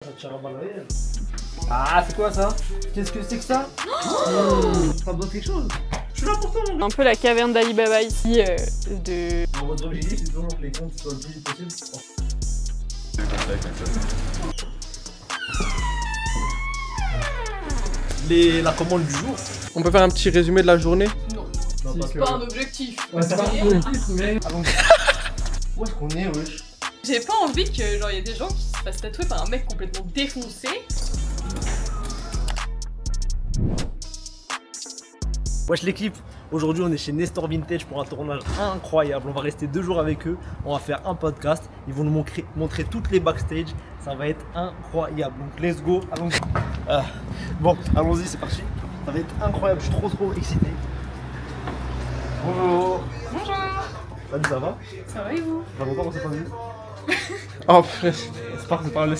Ça tire à balles réelles. Ah, c'est quoi ça? Qu'est-ce que c'est que ça? Ça me donne quelque chose. Je suis là pour toi, mon gars. Un peu la caverne d'Ali Baba ici, de... Votre objectif, c'est toujours que les comptes soient le plus vite possible. La commande du jour. On peut faire un petit résumé de la journée? Non, Non, c'est pas un objectif. Ouais, c'est pas un objectif, mais. Où est-ce qu'on est, wesh? J'ai pas envie que, genre, y ait des gens qui se fassent tatouer par un mec complètement défoncé. Wesh l'équipe, aujourd'hui on est chez Nestor Vintage pour un tournage incroyable. On va rester 2 jours avec eux, on va faire un podcast. Ils vont nous montrer toutes les backstage. Ça va être incroyable. Donc let's go, allons-y. Bon, allons-y, c'est parti. Ça va être incroyable, je suis trop excité. Bonjour. Bonjour. Salut, ça va? Ça va et vous? Ça fait longtemps qu'on s'est pas vu. Oh, C'est pas grave.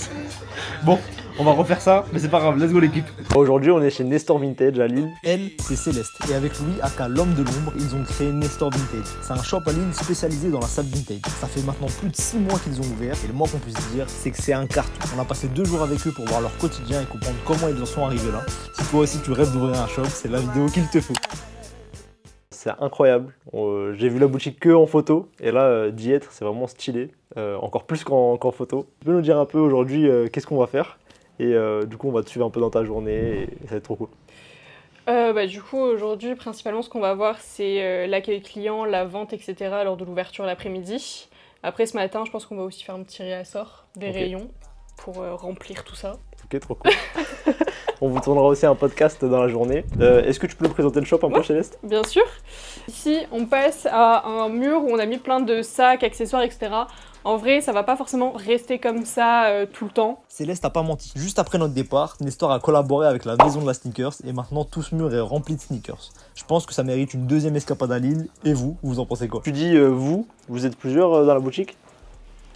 Bon, on va refaire ça, mais c'est pas grave, let's go l'équipe. Aujourd'hui, on est chez Nestor Vintage à Lille. Elle, c'est Céleste. Et avec lui, aka l'homme de l'ombre, ils ont créé Nestor Vintage. C'est un shop à Lille spécialisé dans la salle vintage. Ça fait maintenant plus de 6 mois qu'ils ont ouvert. Et le moins qu'on puisse dire, c'est que c'est un carton. On a passé 2 jours avec eux pour voir leur quotidien et comprendre comment ils en sont arrivés là. Si toi aussi tu rêves d'ouvrir un shop, c'est la vidéo qu'il te faut. C'est incroyable. J'ai vu la boutique que en photo et là d'y être c'est vraiment stylé, encore plus qu'en photo. Tu peux nous dire un peu aujourd'hui qu'est-ce qu'on va faire et du coup on va te suivre un peu dans ta journée et ça va être trop cool. Du coup aujourd'hui principalement ce qu'on va voir c'est l'accueil client, la vente etc. lors de l'ouverture l'après-midi. Après ce matin je pense qu'on va aussi faire un petit réassort des rayons pour remplir tout ça. Ok, trop cool. On vous tournera aussi un podcast dans la journée. Est-ce que tu peux nous présenter le shop un peu, Céleste? Bien sûr. Ici, on passe à un mur où on a mis plein de sacs, accessoires, etc. En vrai, ça va pas forcément rester comme ça tout le temps. Céleste a pas menti. Juste après notre départ, Nestor a collaboré avec la maison de la sneakers et maintenant tout ce mur est rempli de sneakers. Je pense que ça mérite une deuxième escapade à Lille. Et vous en pensez quoi? Tu dis vous êtes plusieurs dans la boutique?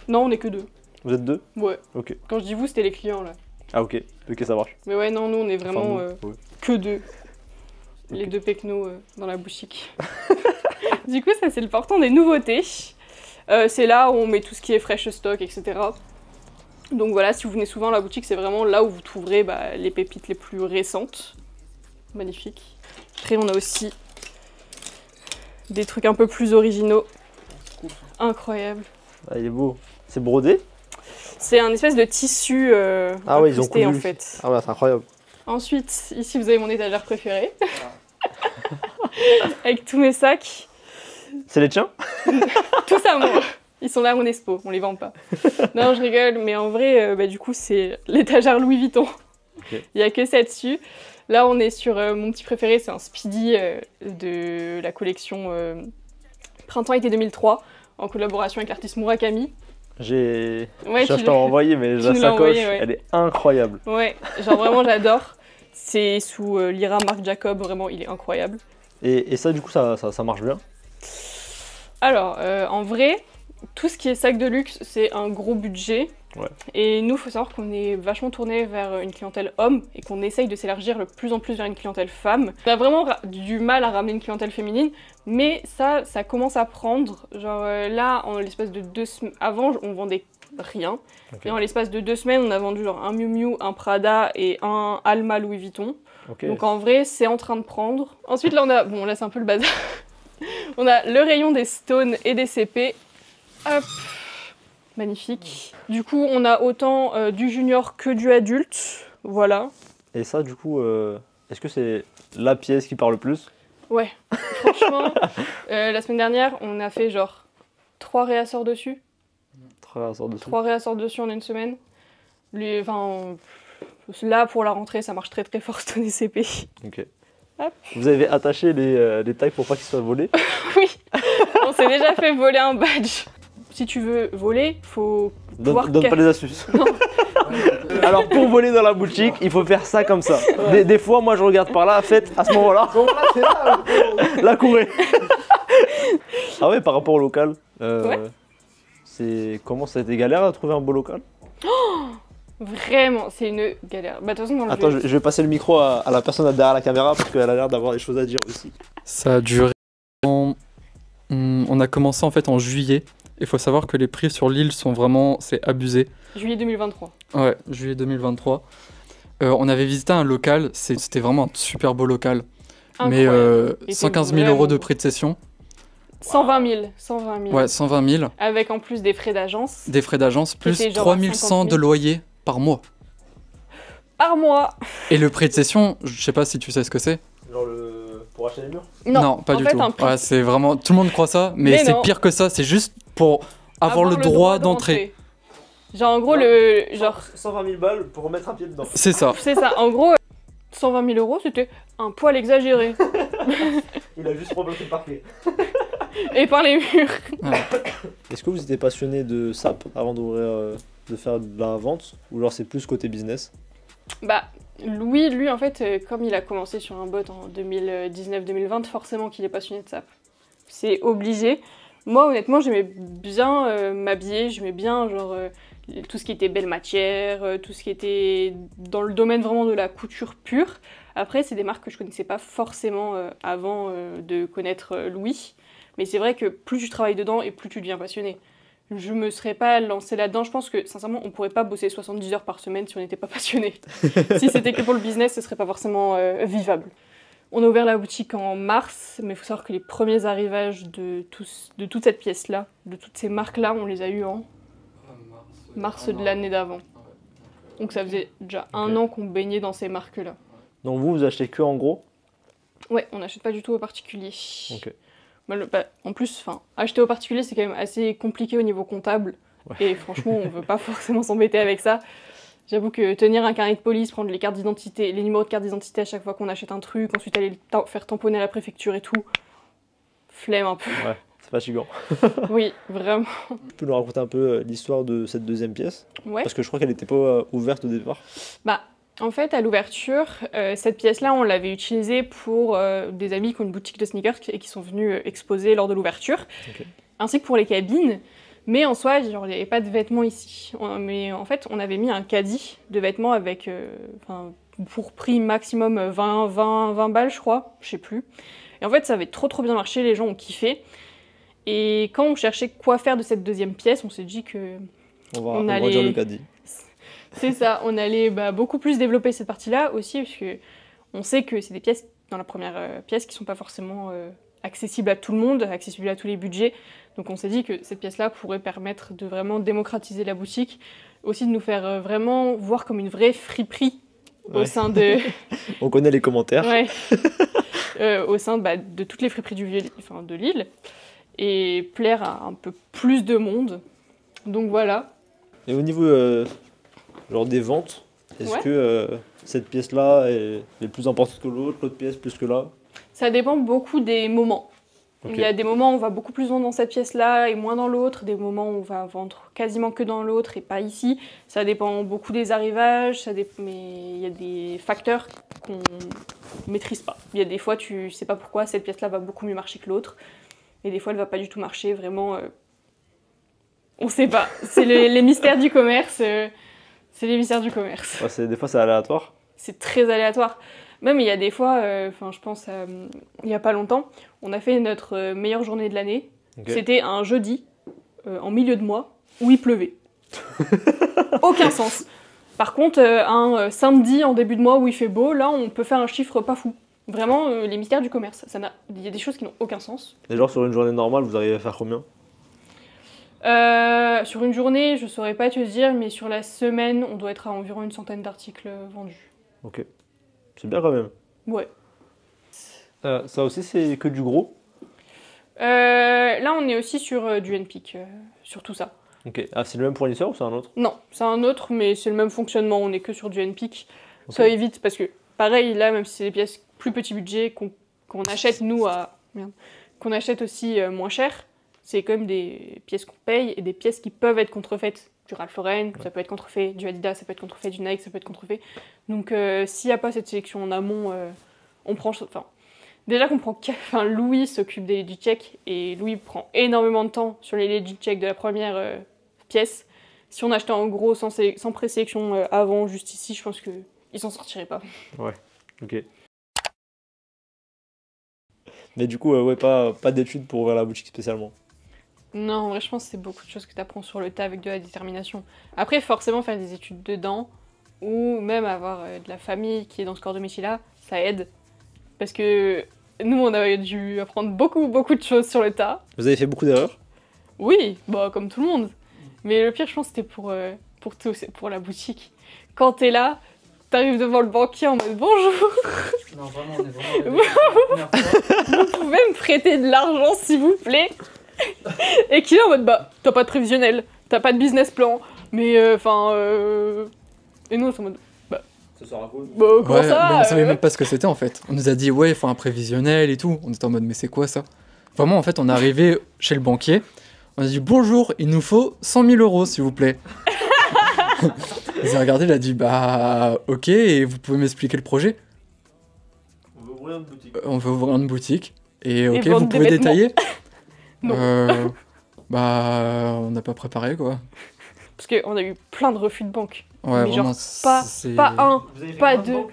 Non, on est que 2. Vous êtes 2? Ouais. Ok. Quand je dis vous, c'était les clients là. Ah ok, ça marche. Mais ouais, non, nous on est vraiment Enfin, ouais. que 2. Les 2 pecnos dans la boutique. Du coup, ça c'est le portant des nouveautés. C'est là où on met tout ce qui est fresh stock, etc. Donc voilà, si vous venez souvent à la boutique, c'est vraiment là où vous trouverez les pépites les plus récentes. Magnifique. Après, on a aussi des trucs un peu plus originaux. Incroyable. Ah, il est beau. C'est brodé? C'est un espèce de tissu ah ouais, ils ont cousu en fait. Ah ouais, c'est incroyable. Ensuite, ici vous avez mon étagère préférée. Avec tous mes sacs. C'est les tiens? Tous à moi. Ils sont là à mon expo, on les vend pas. Non, je rigole, mais en vrai, du coup, c'est l'étagère Louis Vuitton. Okay. Il n'y a que ça dessus. Là, on est sur mon petit préféré, c'est un Speedy de la collection Printemps-été 2003, en collaboration avec l'artiste Murakami. Je Ouais, t'ai envoyé, mais la sacoche, elle est incroyable. Ouais, genre vraiment, j'adore. C'est sous l'IRA Marc Jacob, vraiment, il est incroyable. Et ça, du coup, ça marche bien? Alors, en vrai, tout ce qui est sac de luxe, c'est un gros budget. Ouais. Et nous, il faut savoir qu'on est vachement tourné vers une clientèle homme et qu'on essaye de s'élargir de plus en plus vers une clientèle femme. On a vraiment du mal à ramener une clientèle féminine, mais ça commence à prendre. Genre là, en l'espace de 2 semaines, avant, on vendait rien. Okay. Et en l'espace de 2 semaines, on a vendu genre un Miu Miu, un Prada et un Alma Louis Vuitton. Okay. Donc en vrai, c'est en train de prendre. Ensuite, là, on a... Bon, là, c'est un peu le bazar. On a le rayon des Stones et des CP. Hop. Magnifique. Du coup, on a autant du junior que du adulte. Voilà. Et ça, du coup, est-ce que c'est la pièce qui parle le plus? Ouais. Franchement, la semaine dernière, on a fait genre 3 réassorts dessus. 3 réassorts dessus. 3 réassorts dessus en une semaine. Là, pour la rentrée, ça marche très fort, Stone et CP. Ok. Hop. Vous avez attaché les tailles pour pas qu'ils soient volés? Oui. On s'est déjà fait voler un badge. Si tu veux voler, faut donne pas les astuces. Non. Alors pour voler dans la boutique, il faut faire ça comme ça. Ouais. Des fois, moi je regarde par là, faites à ce moment-là. C'est là, la courée. Ah ouais, par rapport au local, comment ça a été galère à trouver un beau local? Vraiment, c'est une galère. Bah, de toute façon, dans le Attends, je vais passer le micro à la personne derrière la caméra parce qu'elle a l'air d'avoir des choses à dire aussi. Ça a duré. On a commencé en fait en juillet. Il faut savoir que les prix sur l'île sont vraiment, c'est abusé. Juillet 2023. Ouais, juillet 2023. On avait visité un local, c'était vraiment un super beau local. Mais Incroyable. Il était 115 000 vraiment euros de beau. prix de cession. 120 000. 120 000. Ouais, 120 000. Avec en plus des frais d'agence. Des frais d'agence, plus C'était genre 3100 50 000. de loyer par mois. Par mois. Et le prix de cession, je sais pas si tu sais ce que c'est. Genre pour acheter les murs? Non, pas en du fait, tout. un prix- Ouais, c'est vraiment, tout le monde croit ça, mais, Mais c'est non. pire que ça. C'est juste pour avoir le droit d'entrer. Genre en gros, Ouais. genre 120 000 balles pour remettre un pied dedans. C'est ça. c'est ça. En gros, 120 000 euros, c'était un poil exagéré. Il a juste rebloqué le parquet. Et par les murs. Est-ce que vous étiez passionné de SAP avant d'ouvrir, de faire de la vente? Ou genre c'est plus côté business? Bah, Louis, lui, en fait, comme il a commencé sur un bot en 2019-2020, forcément qu'il est passionné de SAP. C'est obligé. Moi, honnêtement, j'aimais bien m'habiller, j'aimais bien genre tout ce qui était belle matière, tout ce qui était dans le domaine vraiment de la couture pure. Après, c'est des marques que je connaissais pas forcément avant de connaître Louis. Mais c'est vrai que plus tu travailles dedans et plus tu deviens passionné. Je me serais pas lancée là-dedans. Je pense que, sincèrement, on pourrait pas bosser 70 heures par semaine si on n'était pas passionné. Si c'était que pour le business, ce serait pas forcément vivable. On a ouvert la boutique en mars, mais il faut savoir que les premiers arrivages de toute cette pièce-là, de toutes ces marques-là, on les a eus en mars de l'année d'avant. Donc ça faisait déjà un an qu'on baignait dans ces marques-là. Donc vous achetez que en gros? Ouais, on n'achète pas du tout aux particuliers. Ok. En plus, acheter aux particuliers, c'est quand même assez compliqué au niveau comptable. Ouais. Et franchement, on veut pas forcément s'embêter avec ça. J'avoue que tenir un carnet de police, prendre les cartes d'identité, les numéros de carte d'identité à chaque fois qu'on achète un truc, ensuite aller faire tamponner à la préfecture et tout, flemme un peu. Ouais, c'est fatigant. Oui, vraiment. Tu peux nous raconter un peu l'histoire de cette deuxième pièce? Ouais. Parce que je crois qu'elle n'était pas ouverte au départ. Bah, en fait, à l'ouverture, cette pièce-là, on l'avait utilisée pour des amis qui ont une boutique de sneakers et qui sont venus exposer lors de l'ouverture, Ok. ainsi que pour les cabines. Mais en soi, genre, il n'y avait pas de vêtements ici. Mais en fait, on avait mis un caddie de vêtements avec, pour prix maximum 20 balles, je crois, je sais plus. Et en fait, ça avait trop bien marché, les gens ont kiffé. Et quand on cherchait quoi faire de cette deuxième pièce, on s'est dit que On va dire le caddie. c'est ça, on allait beaucoup plus développer cette partie-là aussi, parce que on sait que c'est des pièces, dans la première pièce, qui sont pas forcément accessibles à tout le monde, accessibles à tous les budgets. Donc on s'est dit que cette pièce-là pourrait permettre de vraiment démocratiser la boutique, aussi de nous faire vraiment voir comme une vraie friperie au Ouais. sein de... On connaît les commentaires. Ouais. Au sein de toutes les friperies de l'île, et plaire à un peu plus de monde. Donc voilà. Et au niveau genre des ventes, est-ce Ouais. que cette pièce-là est plus importante que l'autre pièce plus que là? Ça dépend beaucoup des moments. Ok. Il y a des moments où on va beaucoup plus vendre dans cette pièce-là et moins dans l'autre, des moments où on va vendre quasiment que dans l'autre et pas ici. Ça dépend beaucoup des arrivages, mais il y a des facteurs qu'on maîtrise pas. Il y a des fois, tu sais pas pourquoi cette pièce-là va beaucoup mieux marcher que l'autre, et des fois, elle va pas du tout marcher, vraiment... On sait pas. C'est les mystères du commerce. C'est les mystères du commerce. Ouais, des fois c'est aléatoire. C'est très aléatoire. Même il y a des fois, je pense, il y a pas longtemps, on a fait notre meilleure journée de l'année. Ok. C'était un jeudi, en milieu de mois, où il pleuvait. Aucun sens. Par contre, un samedi en début de mois où il fait beau, là on peut faire un chiffre pas fou. Vraiment, les mystères du commerce. Il y a des choses qui n'ont aucun sens. Et genre sur une journée normale, vous arrivez à faire combien? Sur une journée, je saurais pas te dire, mais sur la semaine, on doit être à environ une centaine d'articles vendus. Ok. C'est bien quand même. Ouais. Ça aussi c'est que du gros? Là, on est aussi sur du NPIC, sur tout ça. Ok. Ah, c'est le même fournisseur ou c'est un autre? Non, c'est un autre, mais c'est le même fonctionnement, on est que sur du NPIC. Ok. Ça évite, parce que pareil, là, même si c'est des pièces plus petit budget, qu'on achète nous qu'on achète aussi moins cher, c'est quand même des pièces qu'on paye et des pièces qui peuvent être contrefaites. Du Ralph Lauren, ça peut être contrefait, du Adidas, ça peut être contrefait, du Nike, ça peut être contrefait. Donc s'il n'y a pas cette sélection en amont, on prend... Déjà qu'on prend... Louis s'occupe des legit checks et Louis prend énormément de temps sur les legit checks de la première pièce. Si on achetait en gros sans présélection avant, juste ici, je pense qu'ils s'en sortiraient pas. Ouais. Ok. Mais du coup, ouais, pas d'études pour ouvrir la boutique spécialement. Non, en vrai, je pense que c'est beaucoup de choses que tu apprends sur le tas avec de la détermination. Après, forcément, faire des études dedans, ou même avoir de la famille qui est dans ce corps de métier-là, ça aide. Parce que nous, on a dû apprendre beaucoup de choses sur le tas. Vous avez fait beaucoup d'erreurs? Oui, bah, comme tout le monde. Mais le pire, je pense, c'était pour tout, c'est pour la boutique. Quand t'es là, t'arrives devant le banquier en mode bonjour. Non, vraiment, on est vraiment. Vous pouvez me prêter de l'argent, s'il vous plaît? Et qui est en mode bah, t'as pas de prévisionnel, t'as pas de business plan, mais enfin. Et nous, on est en mode bah. Ça sert à quoi? Bah, comment Ouais, ça mais on savait même pas ce que c'était en fait. On nous a dit ouais, il faut un prévisionnel et tout. On était en mode mais c'est quoi ça? Vraiment, en fait, on est arrivé chez le banquier. On a dit bonjour, il nous faut 100 000 euros s'il vous plaît. Il a regardé, il a dit bah ok, et vous pouvez m'expliquer le projet? On veut ouvrir une boutique. On veut ouvrir une boutique. Et ok, vendre vous des pouvez vêtements. détailler? Non. Bah on n'a pas préparé quoi. Parce qu'on a eu plein de refus de banque. Ouais, Mais vraiment, genre, pas un, Vous avez fait pas combien de deux. banques?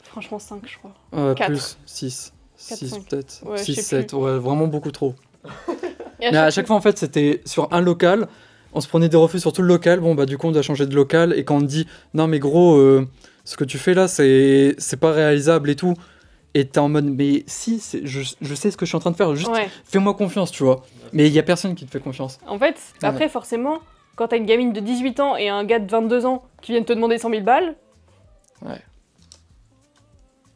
Franchement, 5, je crois. 4. Plus 6. 4, 6 5. peut-être. Ouais, je 6, sais 7, ouais, vraiment beaucoup trop. Et Mais à chaque fois, en fait, c'était sur un local. On se prenait des refus sur tout le local. Bon, bah, du coup, on doit changer de local. Et quand on te dit, non, mais gros, ce que tu fais là, c'est pas réalisable et tout. Et t'es en mode, mais si, je sais ce que je suis en train de faire. Juste, Ouais. fais-moi confiance, tu vois. Mais il y a personne qui te fait confiance. En fait, après, forcément, quand t'as une gamine de 18 ans et un gars de 22 ans qui viennent te demander 100 000 balles. Ouais.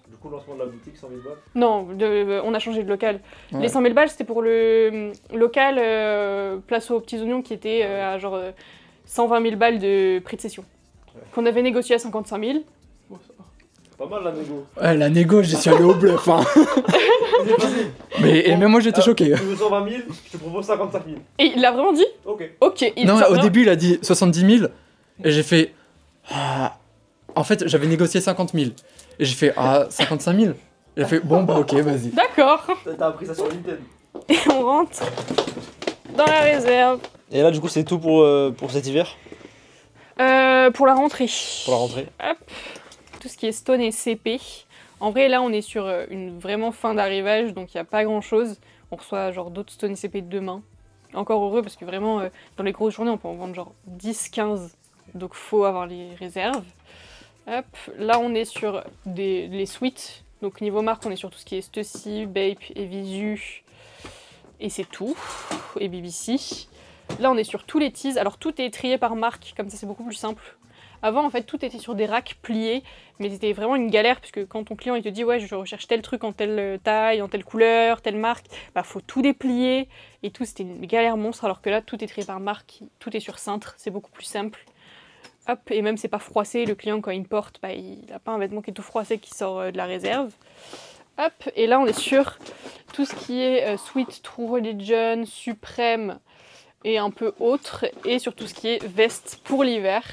Du coup, lancement de la boutique, 100 000 balles. Non, on a changé de local. Ouais. Les 100 000 balles, c'était pour le local place aux petits oignons qui était à genre 120 000 balles de prix de cession. Ouais. Qu'on avait négocié à 55 000. Pas mal la négo. Ouais, la négo, j'y suis allé au bluff. Hein. Et même moi, j'étais choqué. Tu veux 120 000, je te propose 55 000. Et il l'a vraiment dit? Ok. Ok. Non, ça- au début, il a dit 70 000. Et j'ai fait. Ah. En fait, j'avais négocié 50 000. Et j'ai fait 55 000. Il a fait bon, bah ok, vas-y. D'accord. T'as appris ça sur LinkedIn. Et on rentre dans la réserve. Et là, du coup, c'est tout pour cet hiver? Pour la rentrée. Pour la rentrée? Hop. Tout ce qui est stone et CP. En vrai, là, on est sur une vraiment fin d'arrivage, donc il n'y a pas grand-chose. On reçoit genre d'autres stone et CP demain. Encore heureux, parce que vraiment, dans les grosses journées, on peut en vendre genre 10-15. Donc faut avoir les réserves. Hop. Là, on est sur les suites. Donc niveau marque, on est sur tout ce qui est Stussy, Bape et Visu. Et c'est tout. Et BBC. Là, on est sur tous les teas. Alors tout est trié par marque, comme ça c'est beaucoup plus simple. Avant, en fait, tout était sur des racks pliés, mais c'était vraiment une galère, puisque quand ton client il te dit « Ouais, je recherche tel truc en telle taille, en telle couleur, telle marque », bah faut tout déplier, et tout, c'était une galère monstre, alors que là, tout est trié par marque, tout est sur cintre, c'est beaucoup plus simple. Hop, et même c'est pas froissé, le client quand il porte, bah, il n'a pas un vêtement qui est tout froissé qui sort de la réserve. Hop, et là on est sur tout ce qui est Sweet, True Religion, Suprême et un peu autre, et sur tout ce qui est veste pour l'hiver.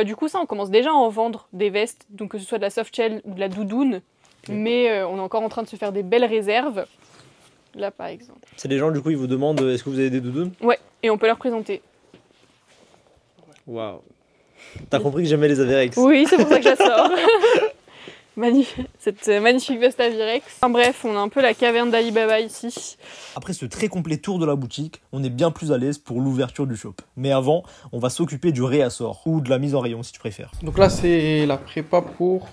Du coup ça on commence déjà à en vendre des vestes, donc que ce soit de la soft shell ou de la doudoune, mais on est encore en train de se faire des belles réserves. Là par exemple. C'est les gens, du coup, ils vous demandent est-ce que vous avez des doudounes? Ouais, et on peut leur présenter. Waouh. T'as compris que j'aimais les Averex? Oui, c'est pour ça que je la sors. Cette magnifique veste Avirex. Enfin, bref, on a un peu la caverne d'Alibaba ici. Après ce très complet tour de la boutique, on est bien plus à l'aise pour l'ouverture du shop. Mais avant, on va s'occuper du réassort, ou de la mise en rayon si tu préfères. Donc là, c'est la prépa pour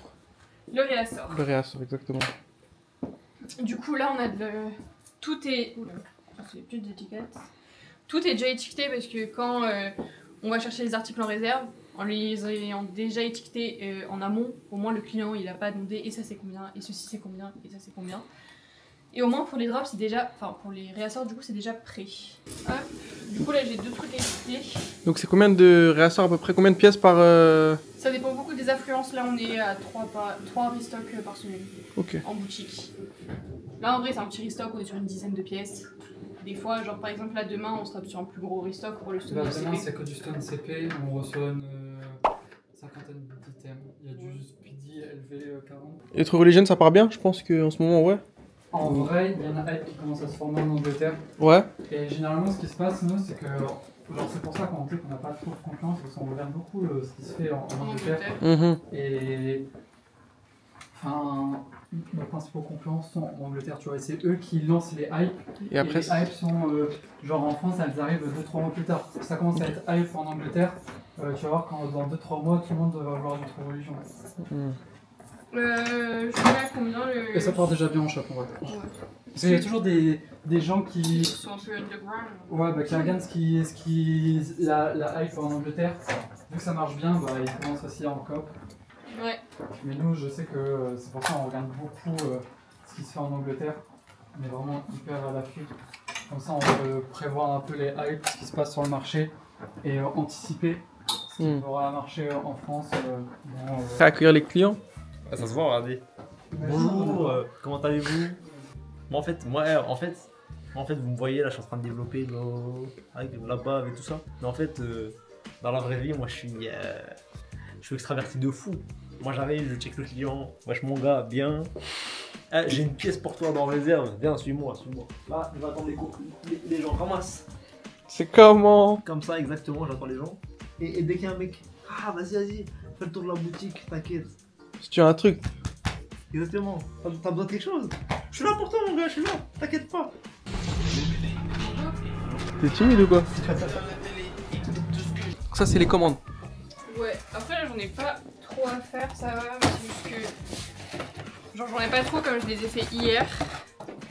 Le réassort. le réassort, exactement. Du coup, là, on a tout est... Oula, c'est plus d'étiquettes. Tout est déjà étiqueté parce que quand on va chercher les articles en réserve, en les ayant déjà étiquetés en amont, au moins le client il n'a pas demandé et ça c'est combien, et ceci c'est combien, et ça c'est combien. Et au moins pour les drops c'est déjà, enfin pour les réassorts du coup c'est déjà prêt. Hop. Du coup là j'ai deux trucs à étiqueter. Donc c'est combien de réassorts à peu près? Combien de pièces par... Ça dépend beaucoup des affluences, là on est à 3 restocks par semaine Ok. en boutique. Là en vrai c'est un petit restock, on est sur une dizaine de pièces. Des fois, genre par exemple là demain on sera sur un plus gros restock pour le stone Bah, CP. demain, c'est que du stone CP. On reçoit une cinquantaine d'items. Il y a du Speedy, LV 40. Et True Religion, ça part bien? Je pense qu'en ce moment, ouais. En vrai, il y en a qui commence à se former en Angleterre. Ouais. Et généralement, ce qui se passe, nous, c'est que. Genre, c'est pour ça qu'on dit qu'on n'a pas trop de confiance, parce qu'on regarde beaucoup ce qui se fait en Angleterre. Mhm. Et. nos principaux concurrents sont en Angleterre, tu vois, et c'est eux qui lancent les hypes. Et après, les hypes sont, genre en France, elles arrivent 2-3 mois plus tard. Ça commence à être hype en Angleterre. Tu vas voir quand dans 2-3 mois, tout le monde va vouloir notre religion. Je sais pas combien le... Et ça part déjà bien en shop, en vrai. Ouais. Parce qu'il y a toujours des gens qui... Ils sont un peu underground. Ouais, bah qui regardent la hype en Angleterre. Vu que ça marche bien, bah ils commencent aussi en coop. Ouais. Mais nous, je sais que c'est pour ça qu'on regarde beaucoup ce qui se fait en Angleterre. On est vraiment hyper à l'affût. Comme ça, on peut prévoir un peu les hypes, ce qui se passe sur le marché et anticiper ce qui pourra marcher en France. Prêt à accueillir les clients? Ah, ça se voit, regardez. Bonjour, comment allez-vous? Moi, en fait, vous me voyez là, je suis en train de développer avec la bave et tout ça. Mais en fait, dans la vraie vie, moi, je suis extraverti de fou. Moi, j'arrive, je check le client. Wesh, mon gars, bien. Ah, j'ai une pièce pour toi dans réserve. Viens, suis-moi. Là, je vais attendre les gens. Ramasse. C'est comment? Comme ça, exactement, j'attends les gens. Et dès qu'il y a un mec, vas-y, fais le tour de la boutique, t'inquiète. Si tu as un truc. Exactement. T'as besoin de quelque chose? Je suis là pour toi, mon gars, je suis là. T'inquiète pas. T'es timide ou quoi? Ça, c'est les commandes. Ouais, après là j'en ai pas trop à faire, ça va, mais c'est juste que... Genre j'en ai pas trop comme je les ai fait hier.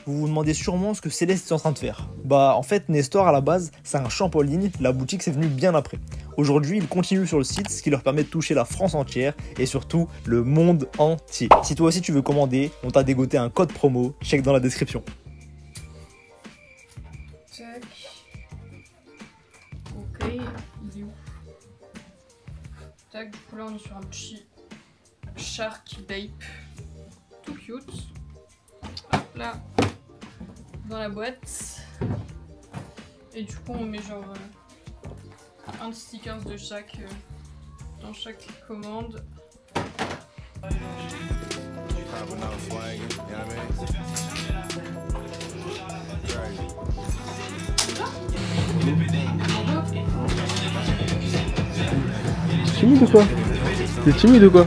Vous vous demandez sûrement ce que Céleste est en train de faire. Bah en fait Nestor à la base c'est un shop en ligne, la boutique c'est venu bien après. Aujourd'hui ils continuent sur le site, ce qui leur permet de toucher la France entière et surtout le monde entier. Si toi aussi tu veux commander, on t'a dégoté un code promo, check dans la description. Tac. Ok, il est où? Tac, du coup là on est sur un petit Shark Vape. Tout cute. Hop là. Dans la boîte. Et du coup on met genre un sticker de chaque dans chaque commande. T'es timide ou quoi? T'es timide ou quoi?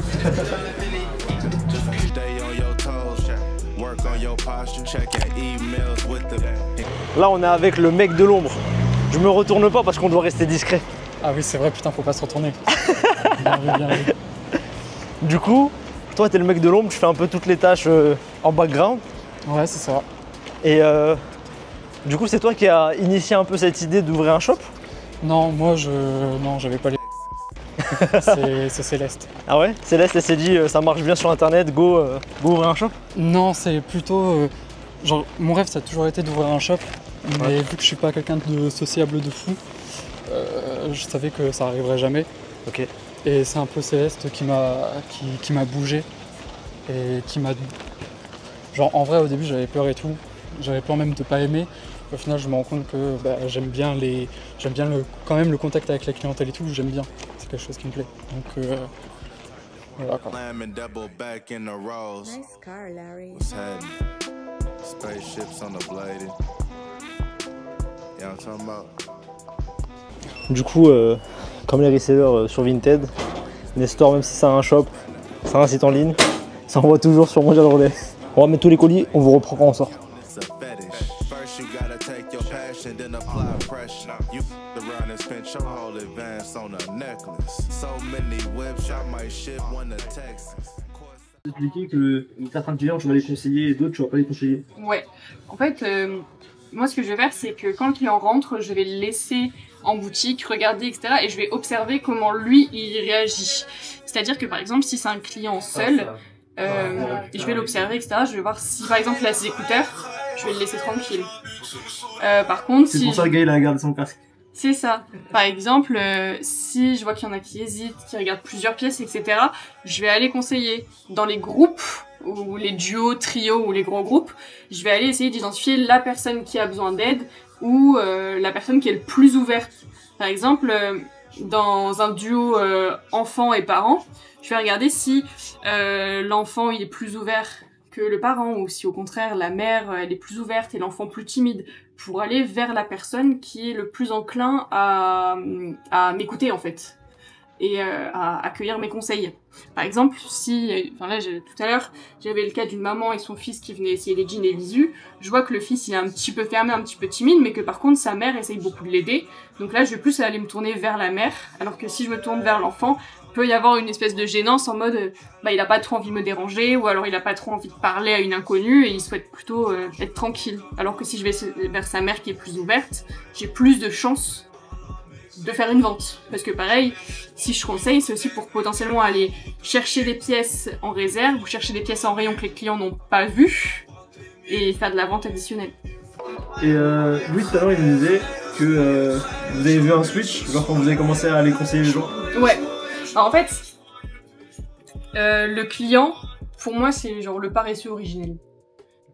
Là on est avec le mec de l'ombre. Je me retourne pas parce qu'on doit rester discret. Ah oui, c'est vrai, putain, faut pas se retourner. bien vu. Du coup, toi t'es le mec de l'ombre, tu fais un peu toutes les tâches en background. Ouais, c'est ça. Et du coup c'est toi qui as initié un peu cette idée d'ouvrir un shop? Non, non, j'avais pas les... c'est Céleste. Ah ouais? Céleste elle s'est dit ça marche bien sur internet, go ouvrir un shop? Non, c'est plutôt... genre, mon rêve ça a toujours été d'ouvrir un shop. Mais vu que je suis pas quelqu'un de sociable de fou, je savais que ça arriverait jamais. Ok. Et c'est un peu Céleste qui m'a bougé. Et qui m'a... Genre en vrai au début j'avais peur et tout. J'avais peur même de pas aimer. Au final je me rends compte que j'aime bien quand même le contact avec la clientèle et tout, j'aime bien. C'est quelque chose qui me plaît. Donc voilà quoi. Nice car, Larry. Spaceships on the blade. Yeah, I'm talking about. Du coup, comme les resellers sur Vinted, Nestor, même si c'est un shop, c'est un site en ligne, ça envoie toujours sur Mondial Relais. On va mettre tous les colis, on vous reprend quand on sort. Expliquer que certains clients tu vas les conseiller et d'autres tu vas pas les conseiller. Ouais, en fait, moi ce que je vais faire c'est que quand le client rentre, je vais le laisser en boutique, regarder, etc. Et je vais observer comment lui il réagit. C'est-à-dire que par exemple si c'est un client seul, je vais l'observer, etc. Je vais voir si par exemple il a ses écouteurs, je vais le laisser tranquille. Par contre, c'est pour ça que le gars il a gardé son casque. C'est ça. Par exemple, si je vois qu'il y en a qui hésitent, qui regardent plusieurs pièces, etc., je vais aller conseiller. Dans les groupes, ou les duos, trios, ou les gros groupes, je vais aller essayer d'identifier la personne qui a besoin d'aide, ou la personne qui est le plus ouverte. Par exemple, dans un duo enfant et parent, je vais regarder si l'enfant il est plus ouvert que le parent, ou si au contraire la mère elle est plus ouverte et l'enfant plus timide, pour aller vers la personne qui est le plus enclin à m'écouter en fait. et à accueillir mes conseils. Par exemple, si, enfin là, tout à l'heure, j'avais le cas d'une maman et son fils qui venaient essayer les jeans et l'ISU, je vois que le fils il est un petit peu fermé, un petit peu timide, mais que par contre sa mère essaye beaucoup de l'aider. Donc là, je vais plus aller me tourner vers la mère, alors que si je me tourne vers l'enfant, peut y avoir une espèce de gênance en mode bah il a pas trop envie de me déranger, ou alors il a pas trop envie de parler à une inconnue et il souhaite plutôt être tranquille. Alors que si je vais vers sa mère qui est plus ouverte, j'ai plus de chances de faire une vente. Parce que pareil, si je conseille, c'est aussi pour potentiellement aller chercher des pièces en réserve ou chercher des pièces en rayon que les clients n'ont pas vues et faire de la vente additionnelle. Et Louis, tout à l'heure, il nous disait que vous avez vu un switch, genre quand vous avez commencé à aller conseiller les gens. Ouais. Alors, en fait, le client, pour moi, c'est genre le paresseux originel.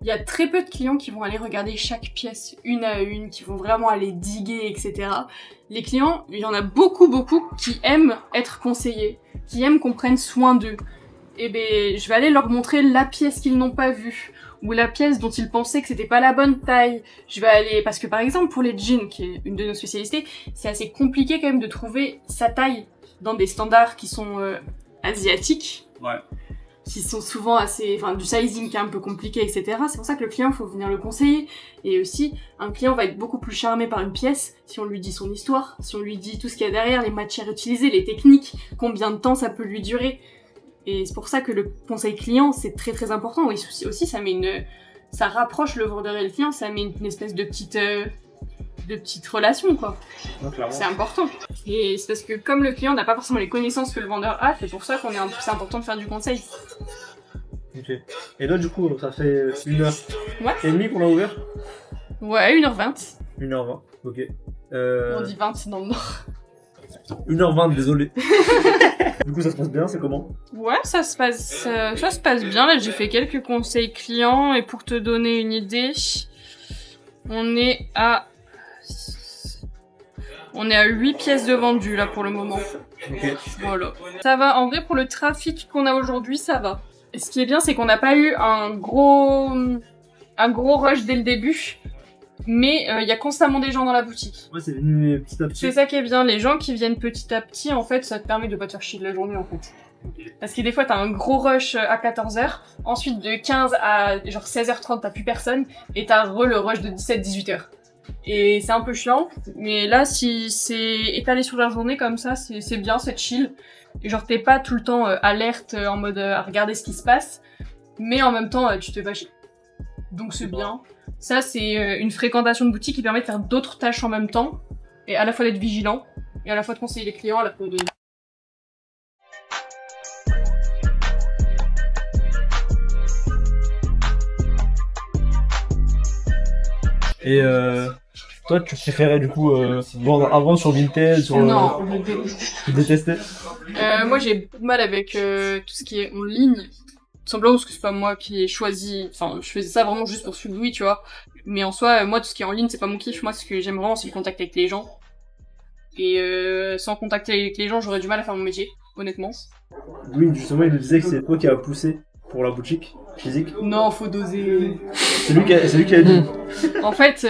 Il y a très peu de clients qui vont aller regarder chaque pièce une à une, qui vont vraiment aller diguer, etc. Les clients, il y en a beaucoup qui aiment être conseillés, qui aiment qu'on prenne soin d'eux. Et ben, je vais aller leur montrer la pièce qu'ils n'ont pas vue, ou la pièce dont ils pensaient que c'était pas la bonne taille. Je vais aller, parce que par exemple, pour les jeans, qui est une de nos spécialités, c'est assez compliqué quand même de trouver sa taille dans des standards qui sont asiatiques. Ouais. Qui sont souvent assez, enfin, du sizing qui est un peu compliqué, etc. C'est pour ça que le client, faut venir le conseiller. Et aussi, un client va être beaucoup plus charmé par une pièce si on lui dit son histoire, si on lui dit tout ce qu'il y a derrière, les matières utilisées, les techniques, combien de temps ça peut lui durer. Et c'est pour ça que le conseil client, c'est très très important. Et aussi, ça rapproche le vendeur et le client, ça met une espèce de petite relation, quoi. C'est important. Et c'est parce que comme le client n'a pas forcément les connaissances que le vendeur a, c'est pour ça c'est important de faire du conseil. Ok. Et là, du coup, ça fait 1h30 Ouais. qu'on a ouvert. Ouais, 1h20. 1h20, ok. On dit 20, c'est dans le nord. 1h20, désolé. Du coup, ça se passe bien, c'est comment? Ouais, ça se passe bien. Là, j'ai fait quelques conseils clients, et pour te donner une idée, on est à 8 pièces de vendues là pour le moment. Ok. Voilà. Ça va, en vrai pour le trafic qu'on a aujourd'hui, ça va. Et ce qui est bien, c'est qu'on n'a pas eu un gros rush dès le début, mais il y a constamment des gens dans la boutique. Ouais, c'est venu petit à petit. C'est ça qui est bien, les gens qui viennent petit à petit, en fait, ça te permet de pas te faire chier de la journée en fait. Parce que des fois t'as un gros rush à 14h, ensuite de 15 à genre 16h30 t'as plus personne, et t'as le rush de 17-18h. Et c'est un peu chiant, mais là si c'est étalé sur la journée comme ça, c'est bien, c'est chill. Et genre t'es pas tout le temps alerte en mode à regarder ce qui se passe, mais en même temps tu te fais pas chier. Donc c'est bien. Ça c'est une fréquentation de boutique qui permet de faire d'autres tâches en même temps, et à la fois d'être vigilant, et à la fois de conseiller les clients, à la fois de... Et toi, tu préférais du coup vendre avant sur Vinted, sur... Non, tu détestais? moi j'ai beaucoup de mal avec tout ce qui est en ligne. Tout simplement parce que c'est pas moi qui ai choisi, enfin je faisais ça vraiment juste pour suivre Louis, tu vois. Mais en soi, moi tout ce qui est en ligne c'est pas mon kiff, moi ce que j'aime vraiment c'est le contact avec les gens. Et sans contact avec les gens j'aurais du mal à faire mon métier, honnêtement. Oui, justement il nous disait que c'est toi qui a poussé pour la boutique physique. Non, faut doser. C'est lui qui a dit. En fait,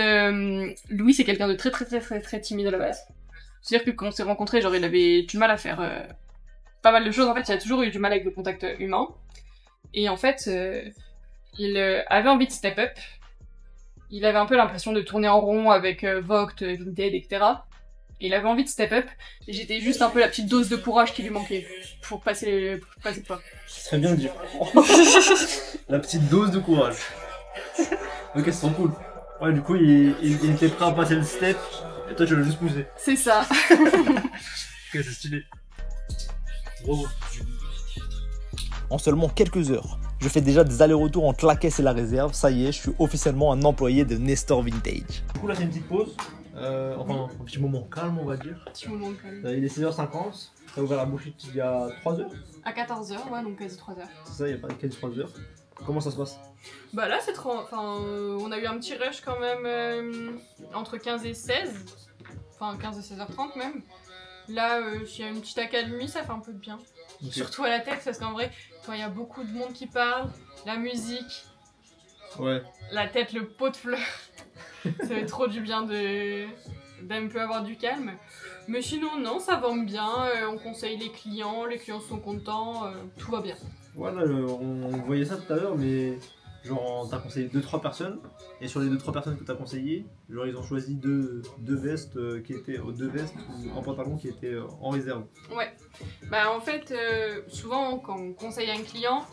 Louis c'est quelqu'un de très timide à la base. C'est-à-dire que quand on s'est rencontrés, genre il avait du mal à faire pas mal de choses. En fait, il a toujours eu du mal avec le contact humain. Et en fait, il avait envie de step up. Il avait un peu l'impression de tourner en rond avec Vogt, Vinted, etc. Et il avait envie de step up. Et j'étais juste un peu la petite dose de courage qui lui manquait pour passer le pas. C'est très bien dit. La petite dose de courage. Ok, c'est trop cool. Ouais, du coup, il était prêt à passer le step. Et toi, tu l'as juste poussé. C'est ça. Ok, c'est stylé. Bravo. En seulement quelques heures, je fais déjà des allers-retours entre la caisse et la réserve. Ça y est, je suis officiellement un employé de Nestor Vintage. Du coup, là, c'est une petite pause. Enfin, un petit moment calme, on va dire. Petit moment calme. Il est 16h50. T'as ouvert la boutique il y a 3 heures. À 14h, ouais, donc quasi 3h. C'est ça, il y a pas quasi 3 heures. Comment ça se passe? Bah là, c'est trop... Enfin, on a eu un petit rush quand même entre 15 et 16. Enfin, 15 et 16h30 même. Là, s'il y a une petite accalmie, ça fait un peu de bien. Okay. Surtout à la tête, parce qu'en vrai, quand il y a beaucoup de monde qui parle, la musique, ouais. La tête, le pot de fleurs, ça fait trop du bien d'un peu avoir du calme. Mais sinon, non, ça vend bien, on conseille les clients sont contents, tout va bien. Voilà, on voyait ça tout à l'heure, mais genre t'as conseillé 2-3 personnes, et sur les 2-3 personnes que t'as conseillées, genre ils ont choisi deux vestes qui étaient deux vestes ou un pantalon qui était en réserve. Ouais, bah en fait, souvent quand on conseille un client,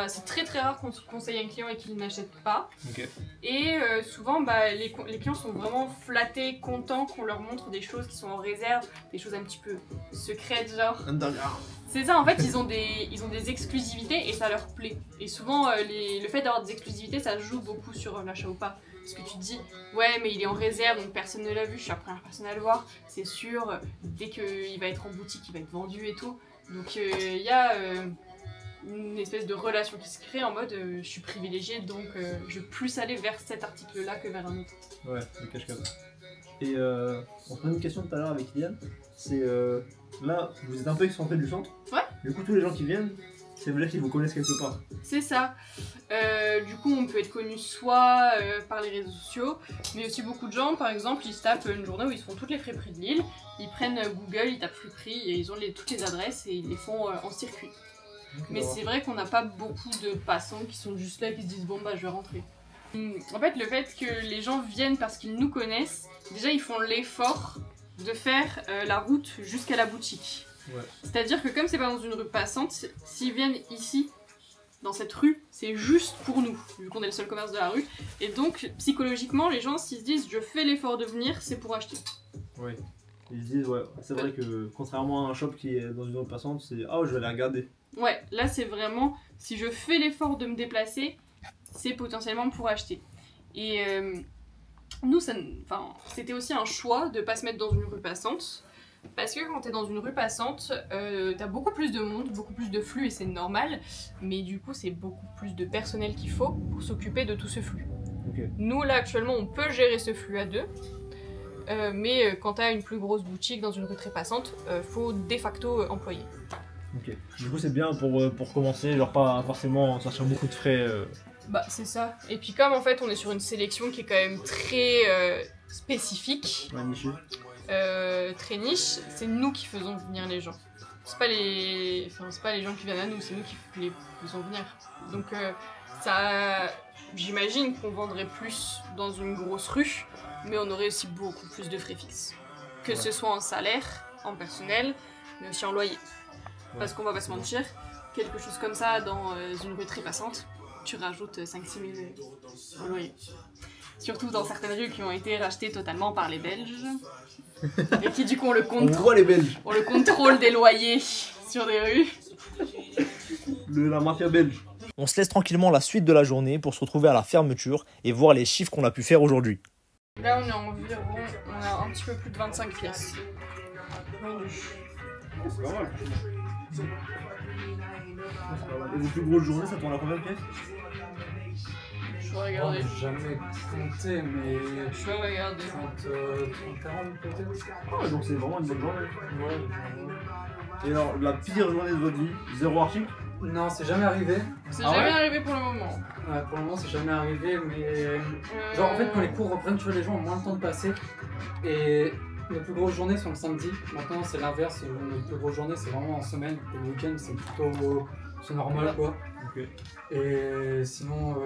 c'est très très rare qu'on conseille un client et qu'il n'achète pas. Ok. Et souvent, bah, les clients sont vraiment flattés, contents qu'on leur montre des choses qui sont en réserve, des choses un petit peu secrètes, genre. C'est ça, en fait, ils ont des exclusivités et ça leur plaît. Et souvent, le fait d'avoir des exclusivités, ça joue beaucoup sur l'achat ou pas. Parce que tu te dis, ouais, mais il est en réserve, donc personne ne l'a vu, je suis la première personne à le voir, c'est sûr, dès qu'il va être en boutique, il va être vendu et tout. Donc il y a une espèce de relation qui se crée en mode, je suis privilégiée, donc je vais plus aller vers cet article-là que vers un autre. Ouais, le cache-cache. Et on se pose une question tout à l'heure avec Iliane, c'est là, vous êtes un peu excentré du centre. Ouais. Du coup, tous les gens qui viennent, ça veut dire qu'ils vous connaissent quelque part. C'est ça. Du coup, on peut être connu soit par les réseaux sociaux, mais aussi beaucoup de gens, par exemple, ils se tapent une journée où ils se font toutes les friperies de Lille, ils prennent Google, ils tapent friperie et ils ont toutes les adresses et ils les font en circuit. Okay, mais c'est vrai qu'on n'a pas beaucoup de passants qui sont juste là et qui se disent bon bah je vais rentrer. En fait, le fait que les gens viennent parce qu'ils nous connaissent, déjà ils font l'effort de faire la route jusqu'à la boutique. Ouais. C'est-à-dire que comme c'est pas dans une rue passante, s'ils viennent ici, dans cette rue, c'est juste pour nous, vu qu'on est le seul commerce de la rue. Et donc, psychologiquement, les gens, s'ils se disent je fais l'effort de venir, c'est pour acheter. Ouais. Ils se disent, ouais, c'est vrai que contrairement à un shop qui est dans une rue passante, c'est ah, je vais aller regarder. Ouais, là c'est vraiment, si je fais l'effort de me déplacer, c'est potentiellement pour acheter. Et nous, c'était aussi un choix de pas se mettre dans une rue passante. Parce que quand t'es dans une rue passante, t'as beaucoup plus de monde, beaucoup plus de flux et c'est normal. Mais du coup, c'est beaucoup plus de personnel qu'il faut pour s'occuper de tout ce flux. Okay. Nous, là, actuellement, on peut gérer ce flux à deux. Mais quand t'as une plus grosse boutique dans une rue très passante, faut de facto employer. Ok. Du coup, c'est bien pour commencer, genre pas forcément sortir beaucoup de frais. Bah, c'est ça. Et puis, comme en fait, on est sur une sélection qui est quand même très spécifique. Ouais, niché. Très niche, c'est nous qui faisons venir les gens. C'est pas les gens qui viennent à nous, c'est nous qui les faisons venir. Donc j'imagine qu'on vendrait plus dans une grosse rue, mais on aurait aussi beaucoup plus de frais fixes. Que ce soit en salaire, en personnel, mais aussi en loyer. Parce qu'on va pas se mentir, quelque chose comme ça dans une rue très passante, tu rajoutes 5-6 000 en loyer. Surtout dans certaines rues qui ont été rachetées totalement par les Belges. Et qui du coup ont le contrôle, le contrôle des loyers sur des rues. La mafia belge. On se laisse tranquillement la suite de la journée pour se retrouver à la fermeture et voir les chiffres qu'on a pu faire aujourd'hui. Là on a un petit peu plus de 25 pièces vendues. C'est pas mal. Et vos plus grosses journées, ça tourne à combien de pièces? Je vais regarder. Oh, jamais compté, mais. Je vais regarder. 30-40 peut-être. Ah, donc c'est vraiment une bonne journée. Ouais. Et alors, la pire journée de votre vie, 0 article? Non, c'est jamais arrivé. C'est jamais arrivé pour le moment. Ouais, pour le moment, c'est jamais arrivé, mais. Genre, en fait, quand les cours reprennent, tu vois, les gens ont moins le temps de passer. Et nos plus grosses journées sont le samedi. Maintenant, c'est l'inverse. Nos plus grosses journées, c'est vraiment en semaine. Et le week-end, c'est plutôt. C'est normal, quoi. Ok. Et sinon.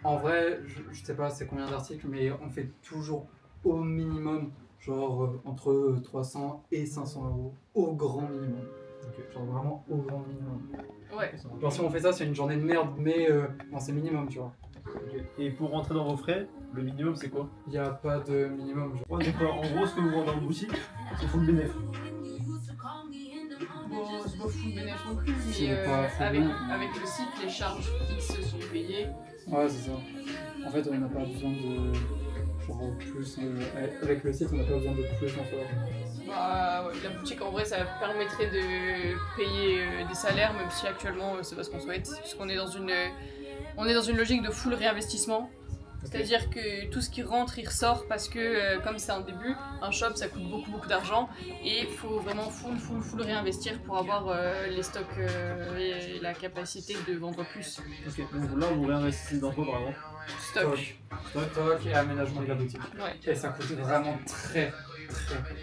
En vrai, je sais pas c'est combien d'articles, mais on fait toujours au minimum, genre entre 300 et 500 euros, au grand minimum. Okay. Genre vraiment au grand minimum. Ouais. Genre si on fait ça, c'est une journée de merde, mais bon, c'est minimum, tu vois. Okay. Et pour rentrer dans vos frais, le minimum c'est quoi? Il n'y a pas de minimum. Ouais, donc en gros, ce que vous vendez dans la boutique, c'est full bénéfice. Bon, c'est pas full bénéfice non plus, mais avec le site, les charges fixes sont payées. Ouais, c'est ça. En fait, on n'a pas besoin de. Genre plus. Avec le site, on n'a pas besoin de plus en soi. Bah, ouais, la boutique en vrai, ça permettrait de payer des salaires, même si actuellement c'est pas ce qu'on souhaite, puisqu'on est dans une logique de full réinvestissement. C'est-à-dire que tout ce qui rentre, il ressort parce que comme c'est un début, un shop ça coûte beaucoup d'argent et il faut vraiment full réinvestir pour avoir les stocks et la capacité de vendre plus. Ok, donc là vous réinvestissez dans quoi par exemple? Stock et aménagement de la boutique. Ouais. Et ça coûte vraiment très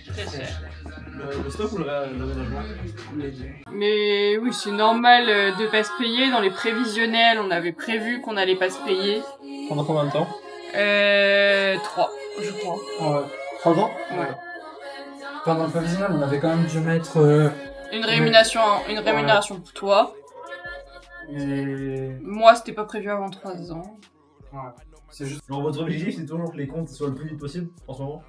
cher. Le stock ou l'aménagement? Mais oui, c'est normal de pas se payer. Dans les prévisionnels, on avait prévu qu'on allait pas se payer. Pendant combien de temps? 3, je crois. Ouais. 3 ans? Ouais. Pendant le prévisionnel, on avait quand même dû mettre... Une rémunération pour toi. Et... Moi, c'était pas prévu avant 3 ans. Ouais. C'est juste... Genre votre objectif c'est toujours que les comptes soient le plus vite possible en ce moment?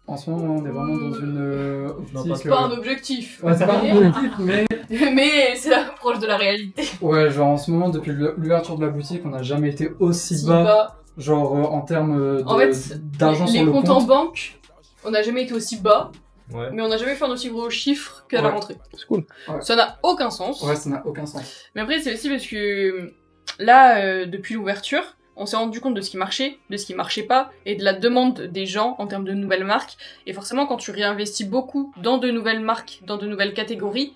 En ce moment, on est vraiment dans une optique... C'est pas un objectif. Ouais, c'est pas un objectif, mais... Mais c'est proche de la réalité. Ouais, genre en ce moment, depuis l'ouverture de la boutique, on n'a jamais été aussi bas. Genre en termes d'argent sur le compte. Les comptes en banque, on n'a jamais été aussi bas. Ouais. Mais on n'a jamais fait un aussi gros chiffre qu'à la rentrée. C'est cool. Ouais. Ça n'a aucun sens. Ouais, ça n'a aucun sens. Mais après, c'est aussi parce que là, depuis l'ouverture, on s'est rendu compte de ce qui marchait, de ce qui marchait pas, et de la demande des gens en termes de nouvelles marques. Et forcément, quand tu réinvestis beaucoup dans de nouvelles marques, dans de nouvelles catégories,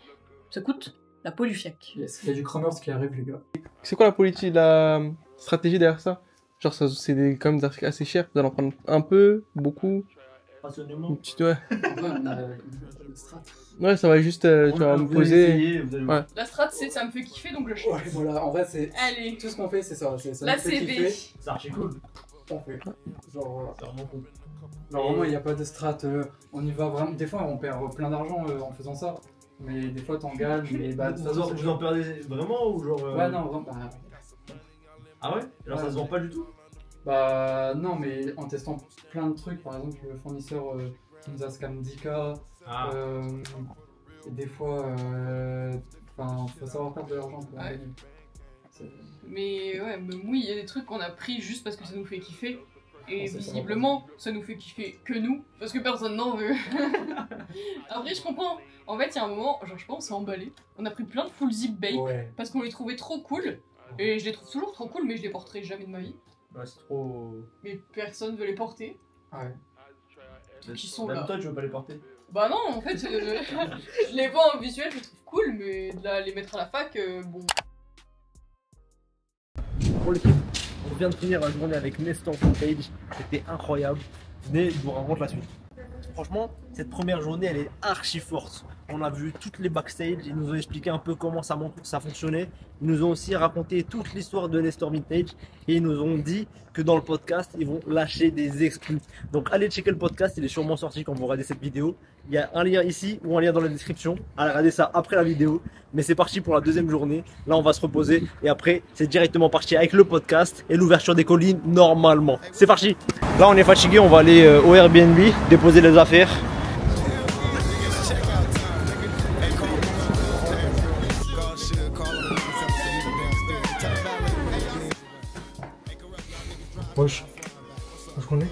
ça coûte la peau du fiac. Yes. Il y a du Crummers qui arrive, les gars. C'est quoi la politique, la stratégie derrière ça? Genre, c'est quand même des articles assez chers. Vous allez en prendre un peu, beaucoup? Une petite, ouais. On a le strat. Ouais, ça va juste, tu vas me poser. Ouais. La strat, c'est ça me fait kiffer, donc je Ouais, voilà, en vrai, c'est... Allez. Tout ce qu'on fait, c'est ça. La nous fait CV. kiffer. C'est archi cool. On fait. Genre, voilà. C'est vraiment cool. Genre, vraiment, il n'y a pas de strat. On y va vraiment... Des fois, on perd plein d'argent en faisant ça. Mais des fois, t'en gagnes. Mais bah, de toute façon, Vous en perdez vraiment ou genre... Ouais, non, vraiment. Ah ouais? Alors ça se vend pas du tout? Bah, non, mais en testant plein de trucs, par exemple, le fournisseur qui nous a scam 10K. Et des fois, enfin, faut savoir perdre de l'argent pour en gagner. Mais ouais, mais oui, il y a des trucs qu'on a pris juste parce que ça nous fait kiffer. Et c'est visiblement, ça nous fait kiffer que nous, parce que personne n'en veut. Après, je comprends. En fait, il y a un moment, genre, je pense, on s'est emballé. On a pris plein de full zip bake parce qu'on les trouvait trop cool. Et je les trouve toujours trop cool, mais je les porterai jamais de ma vie. Ouais, c'est trop... Mais personne veut les porter. Ouais. Qui sont Même là. toi, tu veux pas les porter? Bah non, en fait, je les vois en visuel, je les trouve cool, mais de là, les mettre à la fac, bon. Pour l'équipe, on vient de finir la journée avec Nestor Vintage, c'était incroyable. Venez, je vous raconte la suite. Franchement, cette première journée, elle est archi forte. On a vu toutes les backstage, ils nous ont expliqué un peu comment ça fonctionnait. Ils nous ont aussi raconté toute l'histoire de Nestor Vintage et ils nous ont dit que dans le podcast, ils vont lâcher des exclus. Donc allez checker le podcast, il est sûrement sorti quand vous regardez cette vidéo. Il y a un lien ici ou un lien dans la description. Allez regarder ça après la vidéo. Mais c'est parti pour la deuxième journée. Là, on va se reposer et après, c'est directement parti avec le podcast et l'ouverture des collines normalement. C'est parti. Là, on est fatigué, on va aller au Airbnb, déposer les affaires. Wesh. Wesh qu'on est?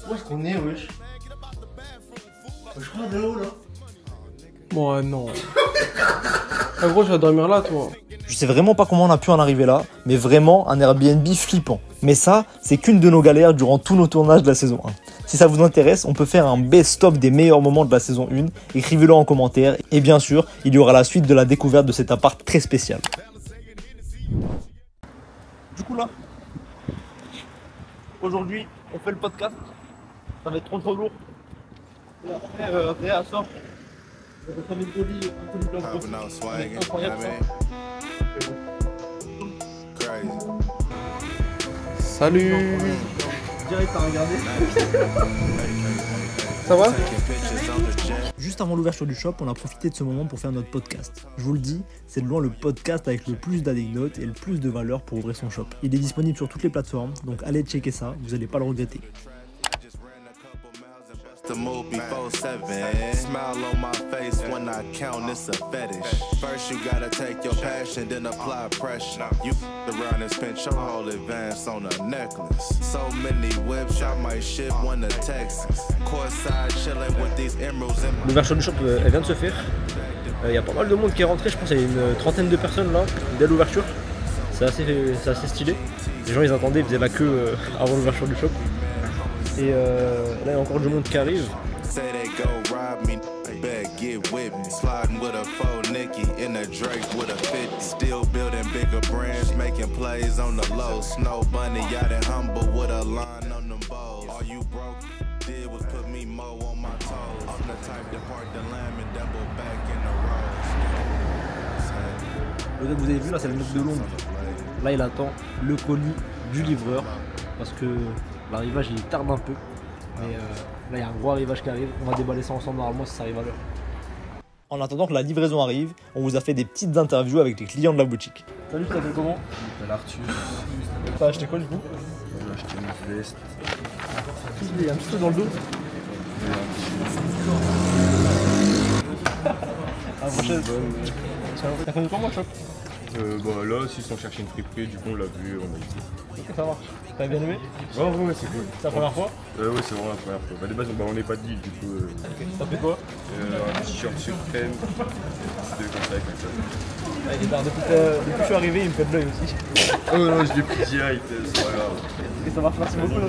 Où est-ce qu'on est, wesh? Je crois de là-haut, là. Bon, non. Ah, gros, tu vas dormir là, toi. Je sais vraiment pas comment on a pu en arriver là, mais vraiment un Airbnb flippant. Mais ça, c'est qu'une de nos galères durant tous nos tournages de la saison 1. Si ça vous intéresse, on peut faire un best-of des meilleurs moments de la saison 1. Écrivez-le en commentaire. Et bien sûr, il y aura la suite de la découverte de cet appart très spécial. Du coup là, aujourd'hui, on fait le podcast. Ça va être trop lourd. Et après, à ça, on va faire une colis blanc incroyable. Salut. Direct à regarder. Ça va? Juste avant l'ouverture du shop, on a profité de ce moment pour faire notre podcast. Je vous le dis, c'est de loin le podcast avec le plus d'anecdotes et le plus de valeur pour ouvrir son shop. Il est disponible sur toutes les plateformes, donc allez checker ça, vous n'allez pas le regretter. To move before 7. Smile on my face when I count, it's a fetish. First you gotta take your passion, then apply pressure. You around and spend your whole advance on a necklace. So many whips, I might ship one to Texas. Courtside chilling with these emeralds in my... L'ouverture du shop, elle vient de se faire. Il y a pas mal de monde qui est rentré, je pense qu'il y a une trentaine de personnes là, dès l'ouverture. C'est assez stylé. Les gens ils attendaient, ils faisaient la queue avant l'ouverture du shop. Et là il y a encore du monde qui arrive. Say they go rob me, bet get with me. Sliding with a faux Nicky in a Drake with a 50. Still building bigger brands, making plays on the low. Snow bunny out and humble with a line on them balls. All you broke did was put me mo on my toes. I'm the type to park the lamb and double back in the road. Vous avez vu là, c'est le mec de l'ombre. Là il attend le colis du livreur parce que l'arrivage il tarde un peu. Mais là il y a un gros arrivage qui arrive, on va déballer ça ensemble normalement si ça arrive à l'heure. En attendant que la livraison arrive, on vous a fait des petites interviews avec les clients de la boutique. Salut, tu t'appelles comment? Je m'appelle Arthur. T'as acheté quoi du coup? J'ai acheté une veste. Il y a un petit truc dans le dos. À la prochaine. T'as fait de quoi moi, Chop? Bah là, s'ils sont cherchés une friperie, du coup on l'a vu, on a été. Ok, ça marche. T'as bien aimé? Ouais, c'est cool. C'est la première fois? Ouais, c'est vraiment la première fois. Bah, de base, on n'est pas de deal, du coup. Ok. T'as fait quoi? Un t-shirt suprême. C'était comme ça avec ça. Ah, il est tard. Depuis que je suis arrivé, il me fait de l'œil aussi. Oh non, je l'ai pris direct, c'est pas grave. Ok, ça marche, merci beaucoup. Là.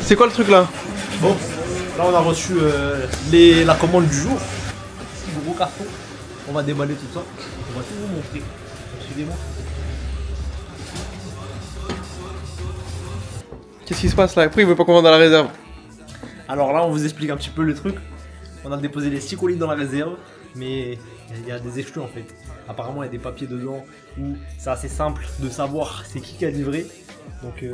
C'est quoi le truc là? Bon, là on a reçu la commande du jour. Ici, gros carton. On va déballer tout ça. On va tout vous montrer. Suivez-moi. Qu'est-ce qui se passe là? Après il veut pas qu'on va dans la réserve. Alors là, on vous explique un petit peu le truc. On a déposé les 6 colis dans la réserve, mais il y a des exclus en fait. Apparemment, il y a des papiers dedans où c'est assez simple de savoir c'est qui a livré. Donc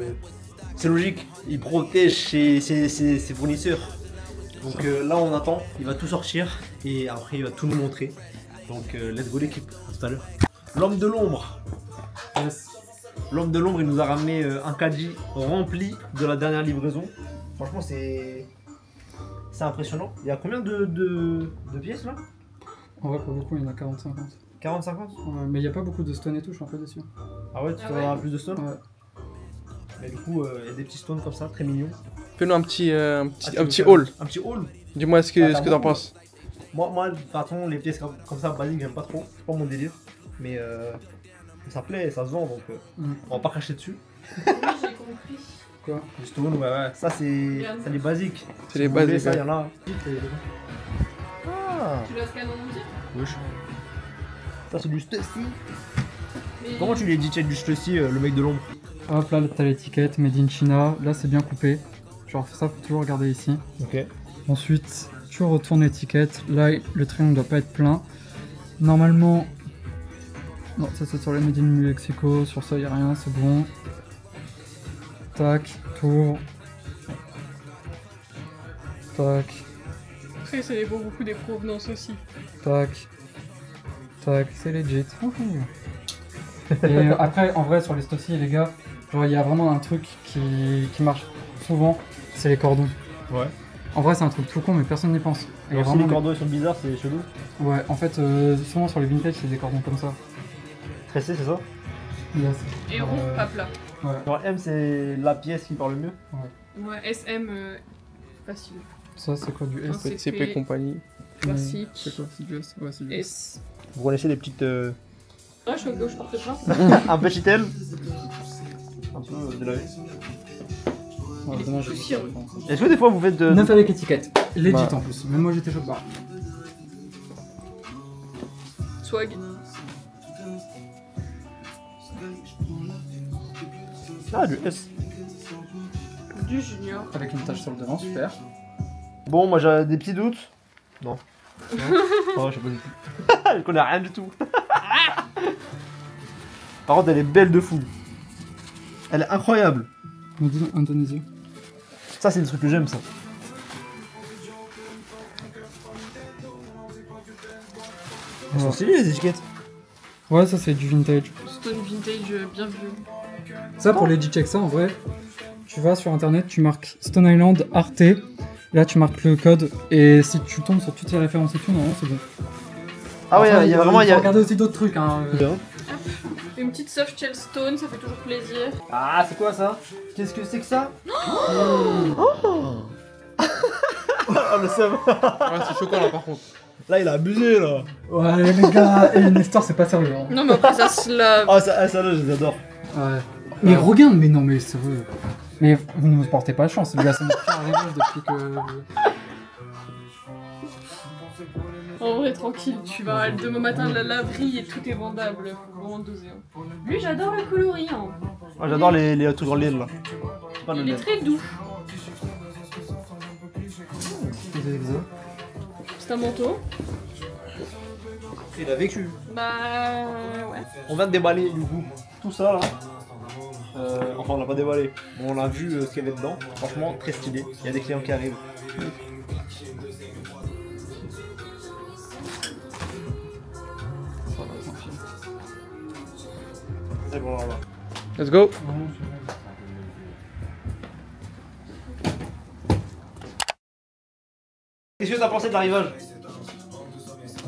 c'est logique, il protège ses fournisseurs. Donc là, on attend, il va tout sortir et après, il va tout nous montrer. Donc let's go l'équipe, à tout à l'heure. L'homme de l'ombre. Yes. L'homme de l'ombre, il nous a ramené un caddie rempli de la dernière livraison. Franchement, c'est impressionnant. Il y a combien de pièces là? En vrai, pour beaucoup, il y en a 40-50. 40-50? Mais il n'y a pas beaucoup de stone et tout, je suis un peu déçu. Ah ouais, tu Ah t'en ouais. auras plus de stones? Ouais. Mais du coup, il y a des petits stones comme ça, très mignons. Fais-nous un petit tu veux haul. faire un petit haul? Dis-moi ce Ah, que t'en penses. Moi, de toute façon, les pièces comme ça, basiques, j'aime pas trop. C'est pas mon délire. Mais ça plaît, ça se vend, donc on va pas cracher dessus. Oui, j'ai compris. Quoi? Les stones, ouais. Ça, c'est les basiques. C'est les Vous voulez, basiques. ça, il y Ouais. en a. Ah, Tu la scannes en entier? wesh. Ça, c'est du Stussy. Mais- Comment tu lui as dit, tu as du Stussy, le mec de l'ombre? Hop, là, t'as l'étiquette Made in China. Là, c'est bien coupé. Genre, ça, faut toujours regarder ici. Ok. Ensuite, tu retournes l'étiquette. Là, le triangle doit pas être plein. Normalement. Non, ça, c'est sur le Made in Mexico. Sur ça, y a rien, c'est bon. Tac, tour. Tac, Après, ça dépend beaucoup des provenances aussi. tac. Tac, c'est legit. Wouhou. Et après, en vrai, sur les Stussy, les gars, genre, il y a vraiment un truc qui marche souvent, c'est les cordons. Ouais. En vrai, c'est un truc tout con, mais personne n'y pense. Et Alors, si vraiment, les cordons ils sont bizarres, c'est chelou. ouais, en fait, souvent sur les vintage, c'est des cordons comme ça. Tressé, c'est ça? Yes. Et rond, pas plat. Ouais. Genre M, c'est la pièce qui parle le mieux. Ouais, SM, facile. Ça, c'est quoi du S? C'est CP compagnie. Classique. C'est quoi? C'est du S? Ouais, c'est du S. S. Vous connaissez les petites. Ah, je suis à gauche, porte plein. un petit L. Un peu de la vie. Ouais, Il est vraiment, j'ai poussiéreux. pas compris. Est-ce que des fois vous faites de. 9 avec étiquette. Legit Bah. en plus. Même moi, j'étais chaud de barre. Swag. Ah, du S. Du junior. Avec une tache sur le devant, super. Bon, moi j'ai des petits doutes. Non. Oh, je sais pas du tout. Je connais rien du tout. Par contre, elle est belle de fou. Elle est incroyable. Made in Indonesia. Ça, c'est le truc que j'aime, ça. Elles sont stylées les étiquettes. Ouais, ça, c'est du vintage. Stone vintage bien vieux. Ça, pour les check ça, en vrai, tu vas sur internet, tu marques Stone Island Arte. Là, tu marques le code. Et si tu tombes sur toutes les références et tout, normalement, c'est bon. Ah ouais, Après, il y a vraiment. faut regarder aussi d'autres trucs. Hein. Une petite soft shell stone, ça fait toujours plaisir. Ah, c'est quoi ça? Qu'est-ce que c'est que ça? Oh le seum. Ouais, c'est choquant là par contre. Là, il a abusé, là. Ouais, les gars, et Nestor, c'est pas sérieux. Hein. Non, mais après, ça se lave. Ah, ça là, je les adore. Ouais. Mais regarde, mais non, mais c'est vrai. Mais vous ne nous portez pas chance, les gars, c'est notre pire rêvage depuis que. En vrai, tranquille, tu vas demain matin la laverie et tout est vendable. Faut vraiment doser. Hein. Lui, j'adore le coloris. Hein. Ah, j'adore les trucs en lait, là. Pas le Il est lait. très doux. C'est un manteau. Il a vécu. Bah ouais. On vient de déballer, du coup, tout ça, là. Enfin, on l'a pas déballé. On a vu ce qu'il y avait dedans. Franchement, très stylé. Il y a des clients qui arrivent. C'est bon, là. Let's go. Qu'est-ce que t'as pensé de l'arrivage?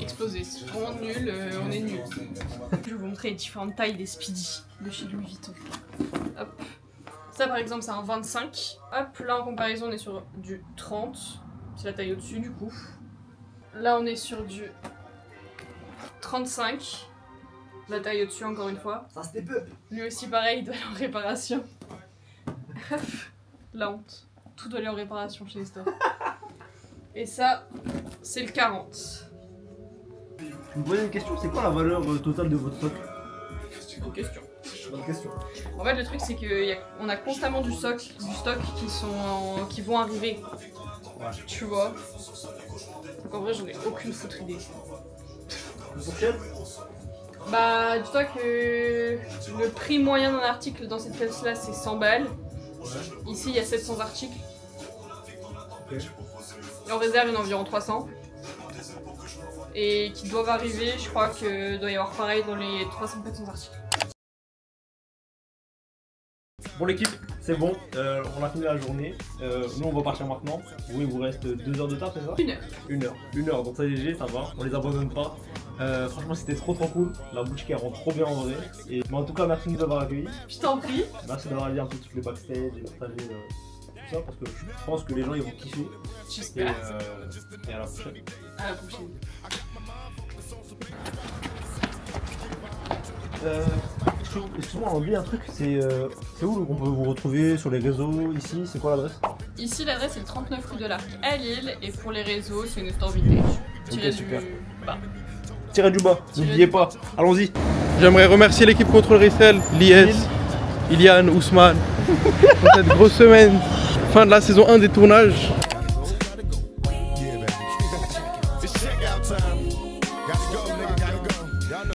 Explosé, c'est vraiment nul, on est nul. Je vais vous montrer les différentes tailles des Speedy de chez Louis Vuitton. Hop. Ça par exemple c'est un 25. Hop, là en comparaison on est sur du 30. C'est la taille au-dessus du coup. Là on est sur du 35. La taille au-dessus encore une fois. Ça step up. Lui aussi pareil, il doit aller en réparation. Hop, la honte. Tout doit aller en réparation chez les stores. Et ça, c'est le 40. Je me posais une question, c'est quoi la valeur totale de votre stock? Bonne question. Bonne question. En fait, le truc, c'est qu'on a constamment du stock qui vont arriver. Ouais. Tu vois. Donc en vrai, j'en ai aucune foutre idée. Une fourchette? Bah, dis-toi que le prix moyen d'un article dans cette pièce-là, c'est 100 balles. Ici, il y a 700 articles. Ok. Et en réserve, il y en a environ 300. Et qui doivent arriver, je crois que doit y avoir pareil dans les 300-400 articles. Bon l'équipe, c'est bon, on a fini la journée. Nous on va partir maintenant. Vous, il vous reste 2 heures de taf, c'est ça? 1 heure. 1 heure, donc ça léger, ça va, on les abandonne pas. Franchement c'était trop cool, la boutique elle rend trop bien en vrai. Mais en tout cas merci de nous avoir accueillis. Je t'en prie. Merci d'avoir dit un peu tous les backstage et partagé tout ça parce que je pense que les gens ils vont kiffer. Et, J'espère. et à la prochaine. À la prochaine. Excuse-moi, on a oublié un truc, c'est où qu'on peut vous retrouver sur les réseaux ici, c'est quoi l'adresse? Ici, l'adresse est le 39 rue de l'Arc à Lille, et pour les réseaux, c'est une store vintage. Tiré super. du bas. Tirez du bas, n'oubliez pas, allons-y. J'aimerais remercier l'équipe Contrôle Resell, Lies, Iliane, Ousmane, pour cette grosse semaine. Fin de la saison 1 des tournages.